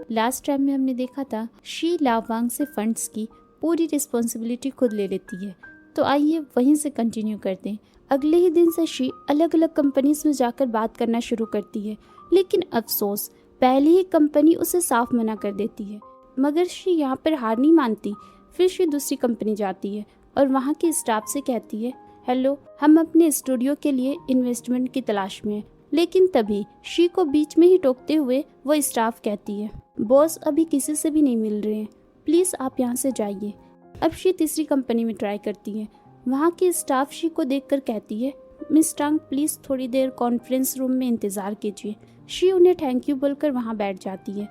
Last time में हमने देखा था शी लावांग से फंड्स की पूरी रिस्पॉन्सिबिलिटी खुद ले लेती है। तो आइए वहीं से कंटिन्यू करते हैं। अगले ही दिन से शी अलग अलग कंपनीज में जाकर बात करना शुरू करती है, लेकिन अफसोस पहली ही कंपनी उसे साफ मना कर देती है। मगर शी यहाँ पर हार नहीं मानती। फिर शी दूसरी कंपनी जाती है और वहाँ के स्टाफ से कहती है, हेलो, हम अपने स्टूडियो के लिए इन्वेस्टमेंट की तलाश में हैं। लेकिन तभी शी को बीच में ही टोकते हुए वो स्टाफ कहती है, बॉस अभी किसी से भी नहीं मिल रहे हैं, प्लीज़ आप यहाँ से जाइए। अब शी तीसरी कंपनी में ट्राई करती है। वहाँ की स्टाफ शी को देखकर कहती है, मिस टांग प्लीज़ थोड़ी देर कॉन्फ्रेंस रूम में इंतज़ार कीजिए। शी उन्हें थैंक यू बोलकर वहाँ बैठ जाती है।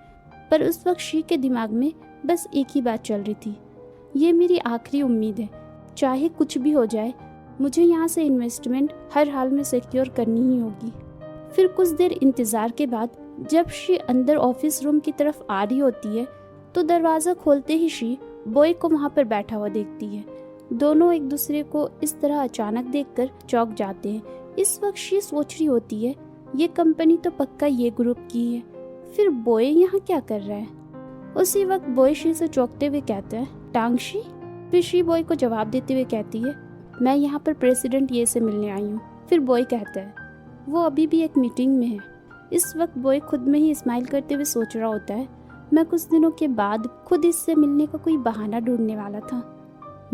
पर उस वक्त शी के दिमाग में बस एक ही बात चल रही थी, ये मेरी आखिरी उम्मीद है, चाहे कुछ भी हो जाए मुझे यहाँ से इन्वेस्टमेंट हर हाल में सिक्योर करनी ही होगी। फिर कुछ देर इंतज़ार के बाद जब शी अंदर ऑफिस रूम की तरफ आ रही होती है तो दरवाज़ा खोलते ही शी बॉय को वहाँ पर बैठा हुआ देखती है। दोनों एक दूसरे को इस तरह अचानक देखकर चौंक जाते हैं। इस वक्त शी सोच रही होती है, ये कंपनी तो पक्का ये ग्रुप की है, फिर बॉय यहाँ क्या कर रहा है। उसी वक्त बॉय शी से चौंकते हुए कहता है, टांगशी। फिर शी बॉय को जवाब देते हुए कहती है, मैं यहाँ पर प्रेसिडेंट ये से मिलने आई हूँ। फिर बॉय कहता है, वो अभी भी एक मीटिंग में है। इस वक्त बॉय खुद में ही स्माइल करते हुए सोच रहा होता है, मैं कुछ दिनों के बाद खुद इससे मिलने का कोई बहाना ढूंढने वाला था।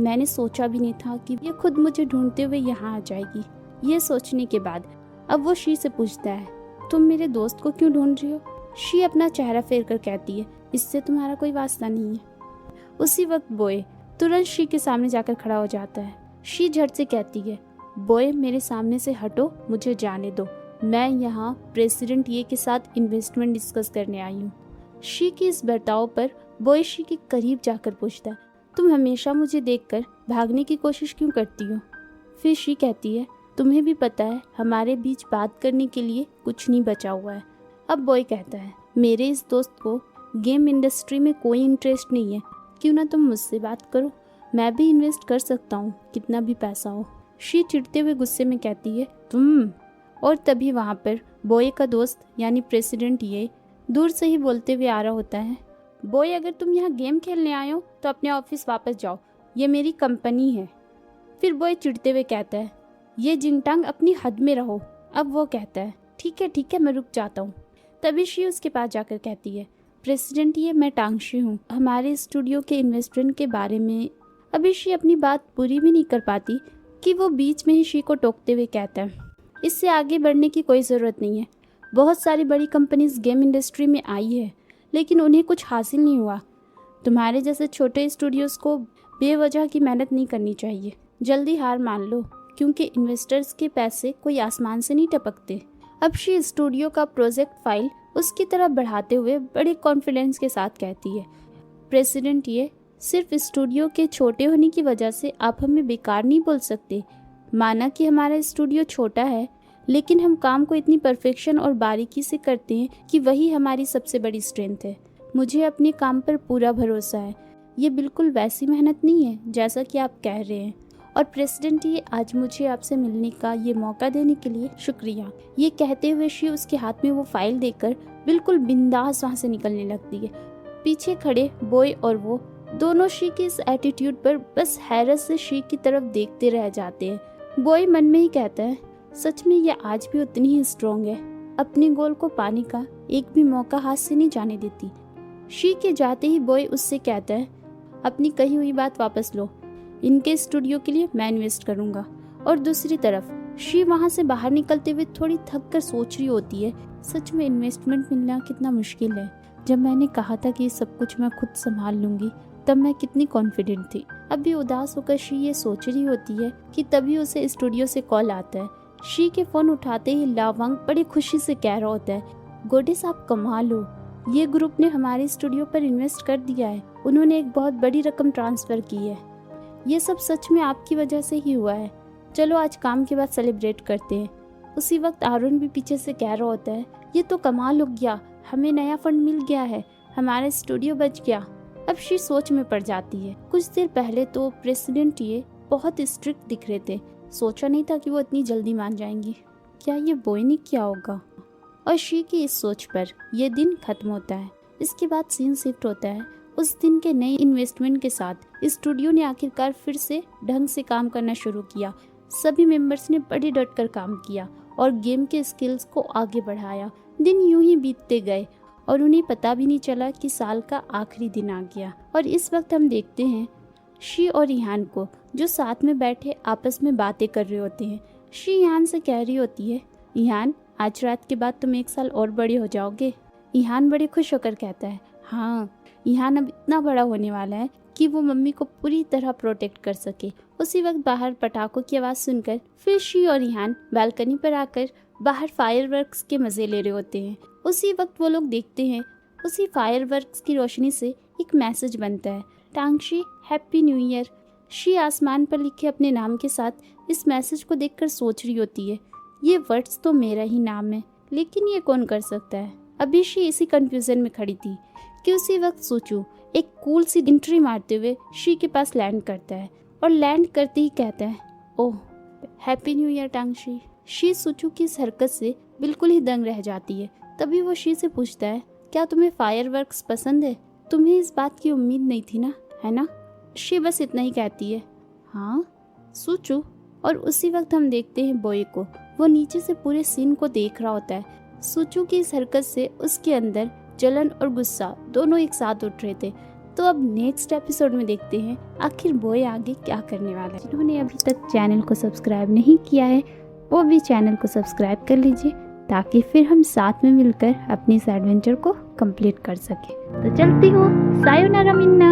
मैंने सोचा भी नहीं था कि ये खुद मुझे ढूंढते हुए यहाँ आ जाएगी। ये सोचने के बाद अब वो शी से पूछता है, तुम मेरे दोस्त को क्यों ढूंढ रही हो। शी अपना चेहरा फेर कर कहती है, इससे तुम्हारा कोई वास्ता नहीं है। उसी वक्त बॉय तुरंत शी के सामने जाकर खड़ा हो जाता है। शी झट से कहती है, बॉय मेरे सामने से हटो, मुझे जाने दो, मैं यहाँ प्रेसिडेंट ये के साथ इन्वेस्टमेंट डिस्कस करने आई हूँ। शी की इस बर्ताव पर बॉय शी के करीब जाकर पूछता है, तुम हमेशा मुझे देखकर भागने की कोशिश क्यों करती हो। फिर शी कहती है, तुम्हें भी पता है हमारे बीच बात करने के लिए कुछ नहीं बचा हुआ है। अब बॉय कहता है, मेरे इस दोस्त को गेम इंडस्ट्री में कोई इंटरेस्ट नहीं है, क्यों ना तुम मुझसे बात करो, मैं भी इन्वेस्ट कर सकता हूँ कितना भी पैसा हो। शी चिढ़ते हुए गुस्से में कहती है, तुम। और तभी वहाँ पर बॉय का दोस्त यानी प्रेसिडेंट ये दूर से ही बोलते हुए आ रहा होता है, बॉय अगर तुम यहाँ गेम खेलने आए हो तो अपने ऑफिस वापस जाओ, ये मेरी कंपनी है। फिर बॉय चिढ़ते हुए कहता है, ये जिंगटांग अपनी हद में रहो। अब वो कहता है, ठीक है मैं रुक जाता हूँ। तभी शी उसके पास जाकर कहती है, प्रेसिडेंट ये मैं टांगशी हूँ, हमारे स्टूडियो के इन्वेस्टमेंट के बारे में। अभी शी अपनी बात पूरी भी नहीं कर पाती कि वो बीच में ही शी को टोकते हुए कहता है, इससे आगे बढ़ने की कोई ज़रूरत नहीं है। बहुत सारी बड़ी कंपनीज गेम इंडस्ट्री में आई है लेकिन उन्हें कुछ हासिल नहीं हुआ। तुम्हारे जैसे छोटे स्टूडियोज़ को बेवजह की मेहनत नहीं करनी चाहिए, जल्दी हार मान लो, क्योंकि इन्वेस्टर्स के पैसे कोई आसमान से नहीं टपकते। अब शी स्टूडियो का प्रोजेक्ट फाइल उसकी तरफ बढ़ाते हुए बड़े कॉन्फिडेंस के साथ कहती है, प्रेसिडेंट ये सिर्फ स्टूडियो के छोटे होने की वजह से आप हमें बेकार नहीं बोल सकते। माना कि हमारा स्टूडियो छोटा है लेकिन हम काम को इतनी परफेक्शन और बारीकी से करते हैं कि वही हमारी सबसे बड़ी स्ट्रेंथ है। मुझे अपने काम पर पूरा भरोसा है। ये बिल्कुल वैसी मेहनत नहीं है जैसा कि आप कह रहे हैं। और प्रेसिडेंट ये आज मुझे आपसे मिलने का ये मौका देने के लिए शुक्रिया। ये कहते हुए शी उसके हाथ में वो फाइल देकर बिल्कुल बिंदास वहाँ से निकलने लगती है। पीछे खड़े बॉय और वो दोनों शी के इस एटीट्यूड पर बस हैरत से शी की तरफ देखते रह जाते हैं। बॉय मन में ही कहता है, सच में ये आज भी उतनी ही स्ट्रॉन्ग है, अपने गोल को पाने का एक भी मौका हाथ से नहीं जाने देती। शी के जाते ही बॉय उससे कहता है, अपनी कही हुई बात वापस लो, इनके स्टूडियो के लिए मैं इन्वेस्ट करूंगा। और दूसरी तरफ शी वहां से बाहर निकलते हुए थोड़ी थक कर सोच रही होती है, सच में इन्वेस्टमेंट मिलना कितना मुश्किल है। जब मैंने कहा था कि सब कुछ मैं खुद संभाल लूंगी तब मैं कितनी कॉन्फिडेंट थी। अब भी उदास होकर शी ये सोच रही होती है कि तभी उसे स्टूडियो से कॉल आता है। शी के फोन उठाते ही लावांग बड़ी खुशी से कह रहा होता है, गोडेस आप कमाल हो, ये ग्रुप ने हमारे स्टूडियो पर इन्वेस्ट कर दिया है, उन्होंने एक बहुत बड़ी रकम ट्रांसफर की है, ये सब सच में आपकी वजह से ही हुआ है, चलो आज काम के बाद सेलिब्रेट करते हैं। उसी वक्त आरुण भी पीछे से कह रहा होता है, ये तो कमाल हो गया, हमें नया फंड मिल गया है, हमारा स्टूडियो बच गया। अब शी सोच में पड़ जाती है। कुछ देर पहले तो प्रेसिडेंट ये बहुत स्ट्रिक्ट दिख रहे थे, सोचा नहीं था कि वो इतनी जल्दी मान जाएंगी। क्या ये बॉय ने किया होगा? और शी की इस सोच पर यह दिन खत्म होता है। इसके बाद सीन शिफ्ट होता है उस दिन के नए इन्वेस्टमेंट के साथ। स्टूडियो ने आखिरकार फिर से ढंग से काम करना शुरू किया। सभी मेंबर्स ने बड़े डट कर काम किया और गेम के स्किल्स को आगे बढ़ाया। दिन यूं ही बीतते गए और उन्हें पता भी नहीं चला कि साल का आखिरी दिन आ गया। और इस वक्त हम देखते हैं शी और ईहान को, जो साथ में बैठे आपस में बातें कर रहे होते हैं। शी ईहान से कह रही होती है, ईहान आज रात के बाद तुम 1 साल और बड़े हो जाओगे। ईहान बड़े खुश होकर कहता है, हाँ, ईहान अब इतना बड़ा होने वाला है कि वो मम्मी को पूरी तरह प्रोटेक्ट कर सके। उसी वक्त बाहर पटाखों की आवाज़ सुनकर फिर शी और ईहान बालकनी पर आकर बाहर फायरवर्क्स के मज़े ले रहे होते हैं। उसी वक्त वो लोग देखते हैं उसी फायरवर्क्स की रोशनी से एक मैसेज बनता है, टांगशी हैप्पी न्यू ईयर। शी आसमान पर लिखे अपने नाम के साथ इस मैसेज को देखकर सोच रही होती है, ये वर्ड्स तो मेरा ही नाम है, लेकिन ये कौन कर सकता है। अभी शी इसी कंफ्यूजन में खड़ी थी कि उसी वक्त सोचू एक कूल सी एंट्री मारते हुए शी के पास लैंड करता है और लैंड करते ही कहता है, ओह हैप्पी न्यू ईयर टांगशी। शी सोचू की इस हरकत से बिल्कुल ही दंग रह जाती है। तभी वो शी से पूछता है, क्या तुम्हें फायरवर्क्स पसंद है? तुम्हें इस बात की उम्मीद नहीं थी ना, है ना? शी बस इतना ही कहती है, हाँ सोचू। और उसी वक्त हम देखते हैं बॉय को, वो नीचे से पूरे सीन को देख रहा होता है। सोचू की इस हरकत से उसके अंदर जलन और गुस्सा दोनों एक साथ उठ रहे थे। तो अब नेक्स्ट एपिसोड में देखते हैं आखिर बॉय आगे क्या करने वाला है। जिन्होंने अभी तक चैनल को सब्सक्राइब नहीं किया है वो भी चैनल को सब्सक्राइब कर लीजिए, ताकि फिर हम साथ में मिलकर अपनी इस एडवेंचर को कंप्लीट कर सकें। तो चलती हूँ, सायोनारा मिन्ना।